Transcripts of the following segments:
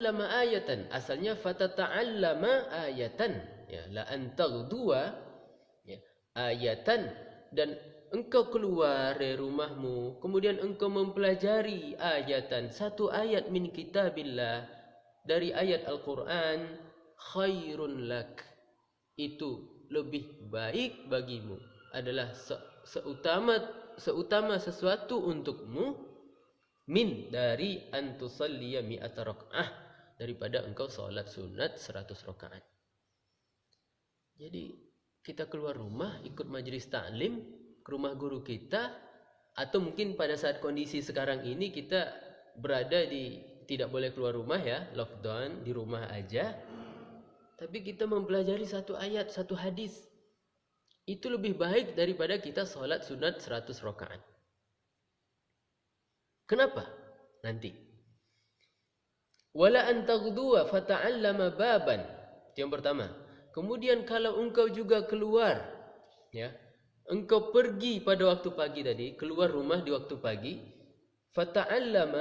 lama ayatan, asalnya fatata'allama ayatan, ya, la antaghdua, ya, ayatan, dan engkau keluar dari rumahmu kemudian engkau mempelajari ayatan, satu ayat min kitabillah, dari ayat Al-Qur'an, khairun lak, itu lebih baik bagimu, adalah seutama sesuatu untukmu, min, dari antusalliya mi'ata raka'ah, daripada engkau salat sunat 100 rakaat. Jadi kita keluar rumah ikut majelis taklim ke rumah guru kita, atau mungkin pada saat kondisi sekarang ini kita berada di tidak boleh keluar rumah, ya, lockdown, di rumah aja, tapi kita mempelajari satu ayat, satu hadis, itu lebih baik daripada kita salat sunat 100 rakaat. Kenapa? Nanti. Wala an taghdhuwa fata'allama baban. Itu yang pertama. Kemudian kalau engkau juga keluar, ya, engkau pergi pada waktu pagi tadi, keluar rumah di waktu pagi, fatata'allam,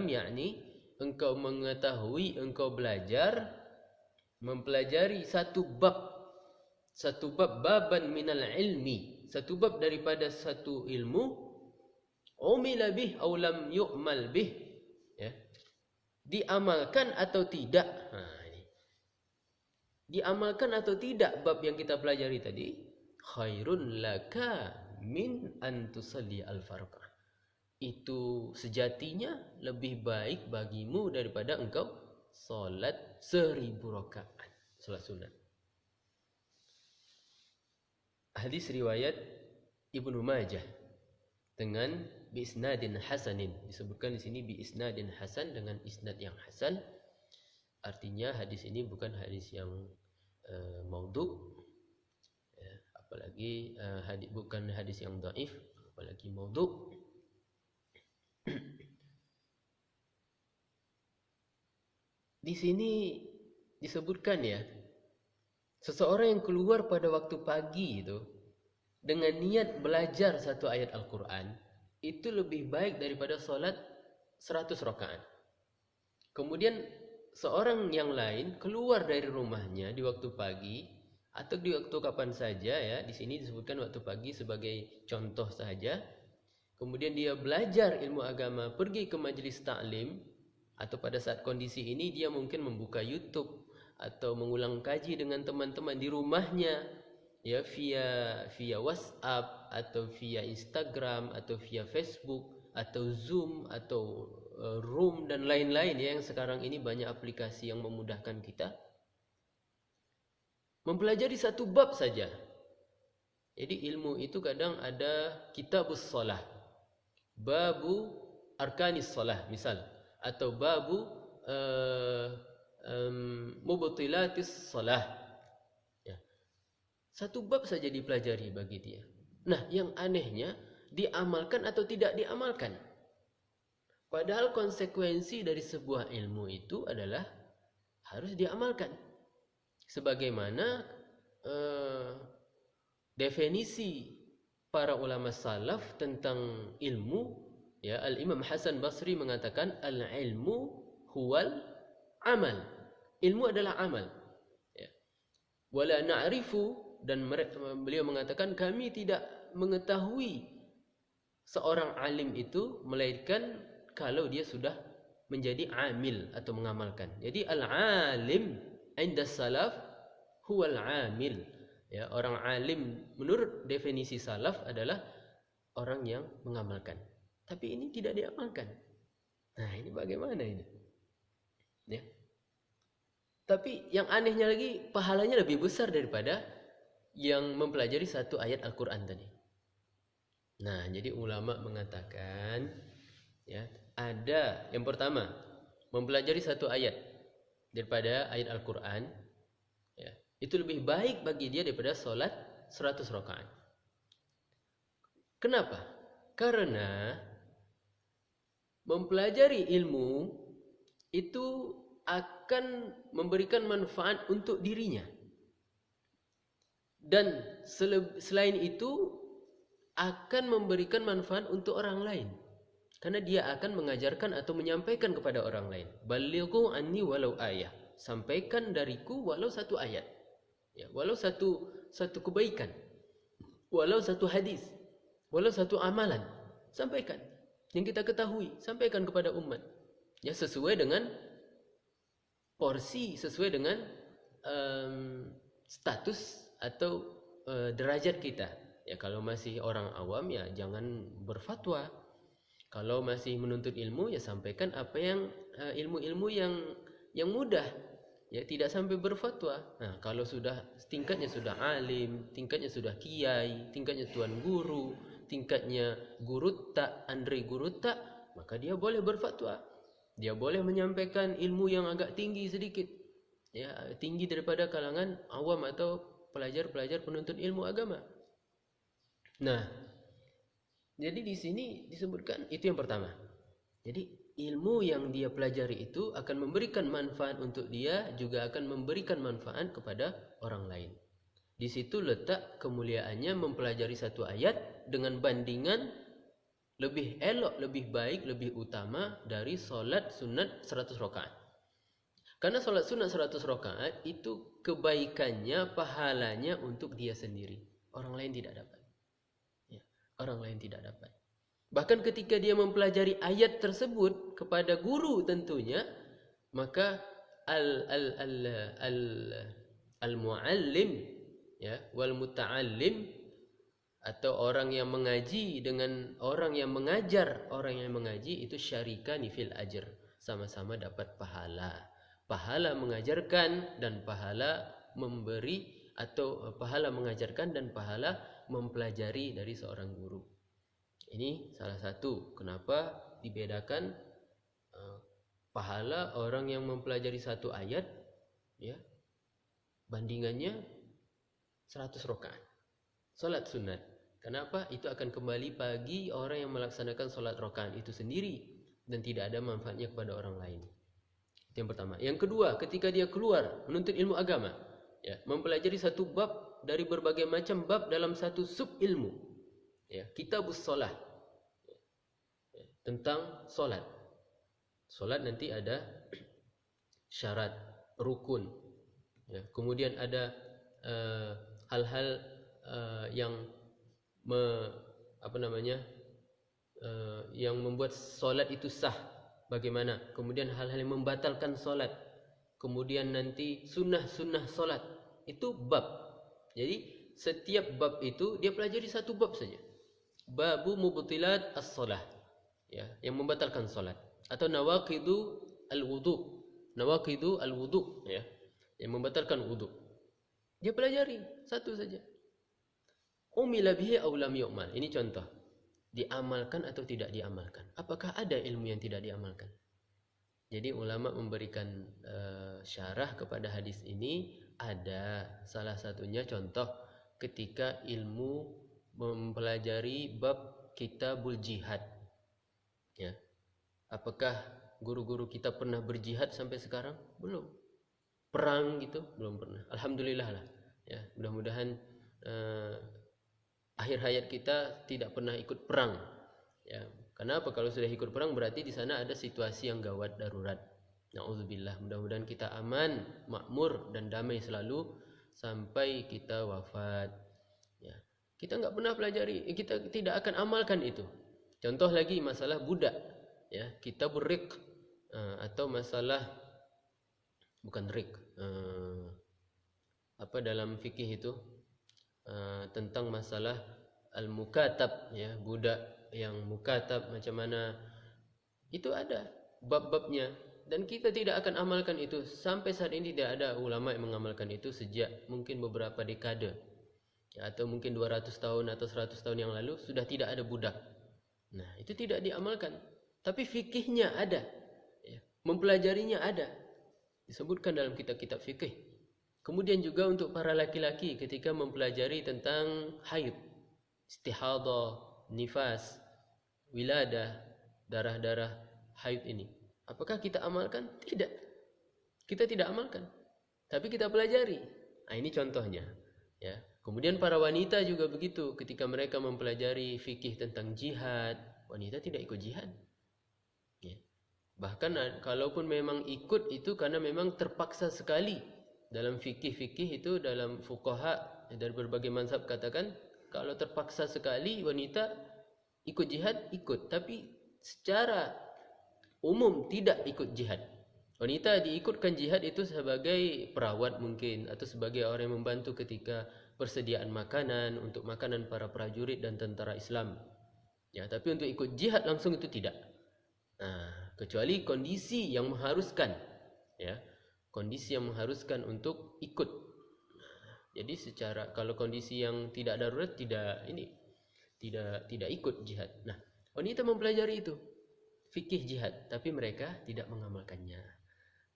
yakni engkau mengetahui, engkau belajar, mempelajari satu bab, baban minal ilmi, satu bab daripada satu ilmu, umila bih aw lam yu'mal bih, ya, diamalkan atau tidak. Ini diamalkan atau tidak bab yang kita pelajari tadi, khairun laka min an tusalli al-farqah, itu sejatinya lebih baik bagimu daripada engkau salat 1000 rakaat, salat sunat. Hadis riwayat Ibnu Majah dengan biisnadin hasanin, disebutkan di sini biisnadin hasan, dengan isnad yang hasan, artinya hadis ini bukan hadis yang maudhu, ya, apalagi bukan hadis yang dhaif, apalagi maudhu. Di sini disebutkan, ya, seseorang yang keluar pada waktu pagi itu dengan niat belajar satu ayat Al-Quran, itu lebih baik daripada sholat 100 rakaat. Kemudian seorang yang lain keluar dari rumahnya di waktu pagi atau di waktu kapan saja, ya, di sini disebutkan waktu pagi sebagai contoh saja. Kemudian dia belajar ilmu agama, pergi ke majelis taklim, atau pada saat kondisi ini dia mungkin membuka YouTube atau mengulang kaji dengan teman-teman di rumahnya, ya, via WhatsApp atau via Instagram atau via Facebook atau Zoom atau Room dan lain-lain, ya, yang sekarang ini banyak aplikasi yang memudahkan kita. Mempelajari satu bab saja. Jadi ilmu itu kadang ada kitabus shalah, babu arkanis shalah misal, atau babu mubtilatis shalah. Satu bab saja dipelajari bagi dia. Nah, yang anehnya diamalkan atau tidak diamalkan. Padahal konsekuensi dari sebuah ilmu itu adalah harus diamalkan. Sebagaimana definisi para ulama salaf tentang ilmu, ya, Al-Imam Hasan Basri mengatakan al-ilmu huwal amal. Ilmu adalah amal. Ya. Wala na'rifu, dan beliau mengatakan kami tidak mengetahui seorang alim itu melainkan kalau dia sudah menjadi amil atau mengamalkan. Jadi al-alim inda salaf huwal amil, ya, orang alim menurut definisi salaf adalah orang yang mengamalkan. Tapi ini tidak diamalkan. Nah, ini bagaimana ini? Ya. Tapi yang anehnya lagi, pahalanya lebih besar daripada yang mempelajari satu ayat Al-Quran tadi. Nah, jadi ulama mengatakan, ya, ada yang pertama, mempelajari satu ayat daripada ayat Al-Quran, ya, itu lebih baik bagi dia daripada sholat 100 rakaat. Kenapa? Karena mempelajari ilmu itu akan memberikan manfaat untuk dirinya. Dan selain itu akan memberikan manfaat untuk orang lain. Karena dia akan mengajarkan atau menyampaikan kepada orang lain. Balighu anni walau ayah. Sampaikan dariku walau satu ayat. Ya, walau satu kebaikan. Walau satu hadis. Walau satu amalan. Sampaikan. Yang kita ketahui, sampaikan kepada umat. Ya, sesuai dengan porsi, sesuai dengan status atau derajat kita. Ya, kalau masih orang awam ya jangan berfatwa. Kalau masih menuntut ilmu ya sampaikan apa yang ilmu-ilmu yang mudah, ya tidak sampai berfatwa. Nah, kalau sudah tingkatnya sudah alim, tingkatnya sudah kiai, tingkatnya tuan guru, tingkatnya guru tak, Andre guru tak, maka dia boleh berfatwa. Dia boleh menyampaikan ilmu yang agak tinggi sedikit. Ya, tinggi daripada kalangan awam atau pelajar-pelajar penuntut ilmu agama. Nah, jadi di sini disebutkan itu yang pertama. Jadi ilmu yang dia pelajari itu akan memberikan manfaat untuk dia, juga akan memberikan manfaat kepada orang lain. Di situ letak kemuliaannya mempelajari satu ayat dengan bandingan lebih elok, lebih baik, lebih utama dari solat sunat 100 rakaat. Karena solat sunat 100 rakaat itu kebaikannya, pahalanya untuk dia sendiri. Orang lain tidak dapat. Orang lain tidak dapat. Bahkan ketika dia mempelajari ayat tersebut kepada guru tentunya, maka al-muallim ya wal muta'allim atau orang yang mengaji dengan orang yang mengajar, orang yang mengaji itu syarikani fil ajr, sama-sama dapat pahala. Pahala mengajarkan dan pahala memberi, atau pahala mengajarkan dan pahala mempelajari dari seorang guru. Ini salah satu kenapa dibedakan pahala orang yang mempelajari satu ayat, ya, bandingannya 100 rakaat salat sunat. Kenapa? Itu akan kembali bagi orang yang melaksanakan salat rakaat itu sendiri dan tidak ada manfaatnya kepada orang lain. Itu yang pertama. Yang kedua, ketika dia keluar menuntut ilmu agama, ya, mempelajari satu bab dari berbagai macam bab dalam satu sub ilmu, ya, kitabus shalah, ya, tentang solat. Solat nanti ada syarat, rukun, ya, kemudian ada hal-hal yang yang membuat solat itu sah, bagaimana, kemudian hal-hal yang membatalkan solat, kemudian nanti sunnah-sunnah solat, itu bab. Jadi setiap bab itu dia pelajari satu bab saja. Babu mubtilat as-shalah, ya, yang membatalkan salat, atau nawaqidu al-wudu. Nawaqidu al-wudu, ya, yang membatalkan wudu. Dia pelajari satu saja. Umila bihi aw lam yu'mal. Ini contoh. Diamalkan atau tidak diamalkan. Apakah ada ilmu yang tidak diamalkan? Jadi ulama memberikan syarah kepada hadis ini. Ada salah satunya contoh ketika ilmu mempelajari bab kitabul jihad, ya. Apakah guru-guru kita pernah berjihad sampai sekarang? Belum. Perang gitu belum pernah. Alhamdulillah lah, ya. Mudah-mudahan akhir hayat kita tidak pernah ikut perang, ya. Kenapa? Kalau sudah ikut perang berarti di sana ada situasi yang gawat, darurat. Na'udzubillah, mudah-mudahan kita aman, makmur dan damai selalu sampai kita wafat. Ya. Kita nggak pernah pelajari, kita tidak akan amalkan itu. Contoh lagi masalah budak, ya, kita berik atau masalah bukan rik, dalam fikih itu tentang masalah al-mukatab, ya, budak yang mukatab macam mana, itu ada bab-babnya. Dan kita tidak akan amalkan itu. Sampai saat ini tidak ada ulama yang mengamalkan itu sejak mungkin beberapa dekade, ya, atau mungkin 200 tahun atau 100 tahun yang lalu sudah tidak ada budak. Nah, itu tidak diamalkan. Tapi fikihnya ada, ya, mempelajarinya ada. Disebutkan dalam kitab-kitab fikih. Kemudian juga untuk para laki-laki ketika mempelajari tentang haid, istihadah, nifas, wiladah, darah-darah haid ini. Apakah kita amalkan? Tidak. Kita tidak amalkan. Tapi kita pelajari. Nah, ini contohnya, ya. Kemudian para wanita juga begitu. Ketika mereka mempelajari fikih tentang jihad, wanita tidak ikut jihad. Bahkan kalaupun memang ikut itu karena memang terpaksa sekali. Dalam fikih itu, dalam fuqaha dari berbagai mazhab katakan, kalau terpaksa sekali wanita ikut jihad, ikut. Tapi secara umum tidak ikut jihad. Wanita diikutkan jihad itu sebagai perawat mungkin, atau sebagai orang yang membantu ketika persediaan makanan, untuk makanan para prajurit dan tentara Islam. Ya, tapi untuk ikut jihad langsung itu tidak. Nah, kecuali kondisi yang mengharuskan, ya, kondisi yang mengharuskan untuk ikut. Jadi secara, kalau kondisi yang tidak darurat tidak ikut jihad. Nah, wanita mempelajari itu fikih jihad, tapi mereka tidak mengamalkannya.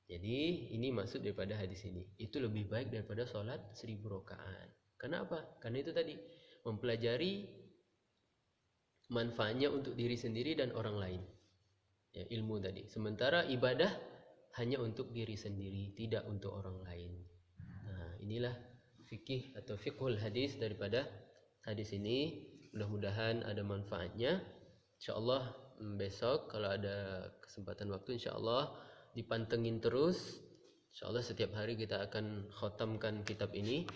Jadi ini maksud daripada hadis ini. Itu lebih baik daripada sholat 1000 rakaat. Kenapa? Karena itu tadi, mempelajari manfaatnya untuk diri sendiri dan orang lain. Ya, ilmu tadi. Sementara ibadah hanya untuk diri sendiri, tidak untuk orang lain. Nah, inilah fikih atau fiqhul hadis daripada hadis ini. Mudah-mudahan ada manfaatnya. InsyaAllah besok kalau ada kesempatan waktu, InsyaAllah dipantengin terus. InsyaAllah setiap hari kita akan khatamkan kitab ini,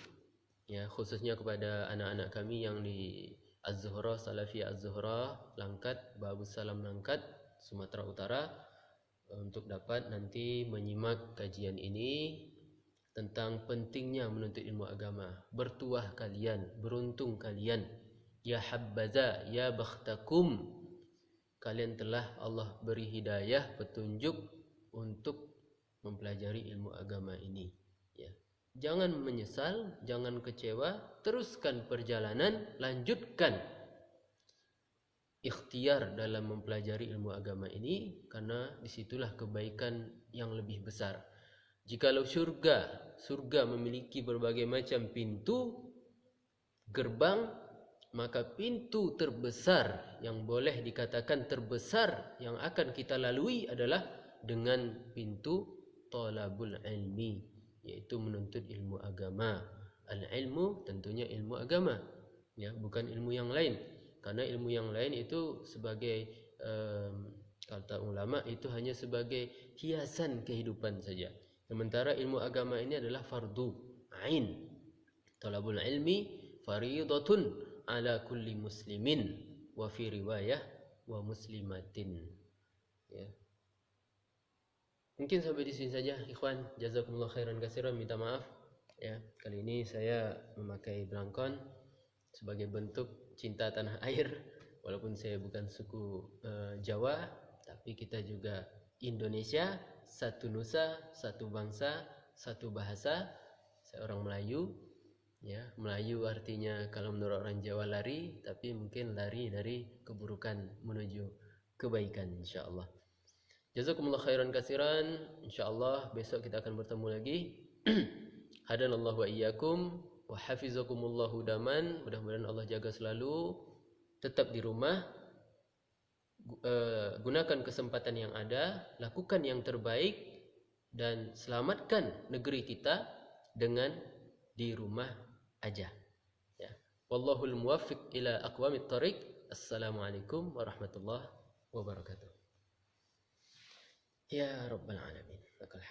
ya, khususnya kepada anak-anak kami yang di Az-Zuhra, Salafiyah Az-Zuhra, Langkat, Babus Salam Langkat, Sumatera Utara, untuk dapat nanti menyimak kajian ini tentang pentingnya menuntut ilmu agama. Bertuah kalian, beruntung kalian, ya habbaza, ya bakhtakum, kalian telah Allah beri hidayah, petunjuk untuk mempelajari ilmu agama ini, ya. Jangan menyesal, jangan kecewa, teruskan perjalanan, lanjutkan ikhtiar dalam mempelajari ilmu agama ini, karena disitulah kebaikan yang lebih besar. Jikalau surga memiliki berbagai macam pintu, gerbang, maka pintu terbesar yang boleh dikatakan terbesar yang akan kita lalui adalah dengan pintu talabul ilmi, yaitu menuntut ilmu agama. Al-ilmu tentunya ilmu agama, ya, bukan ilmu yang lain. Karena ilmu yang lain itu sebagai kata ulama itu hanya sebagai hiasan kehidupan saja. Sementara ilmu agama ini adalah fardu ain. Talabul ilmi fariidatun ala kulli muslimin wa fi riwayah wa muslimatin, ya. Mungkin sampai di sini saja, ikhwan. Jazakumullah khairan katsiran. Minta maaf, ya, kali ini saya memakai belangkon sebagai bentuk cinta tanah air. Walaupun saya bukan suku Jawa, tapi kita juga Indonesia, satu nusa, satu bangsa, satu bahasa. Saya orang Melayu, ya. Melayu artinya kalau menurut orang Jawa lari, tapi mungkin lari dari keburukan menuju kebaikan, insyaallah. Jazakumullah khairan katsiran. InsyaAllah besok kita akan bertemu lagi. Hadanallahu wa iyyakum wa hafizakumullahu daman. Mudah-mudahan Allah jaga selalu. Tetap di rumah. Gunakan kesempatan yang ada, lakukan yang terbaik, dan selamatkan negeri kita dengan di rumah aja, ya. Wallahul muwaffiq ila aqwamit thariq. Assalamualaikum warahmatullahi wabarakatuh. Ya Rabbal Alamin.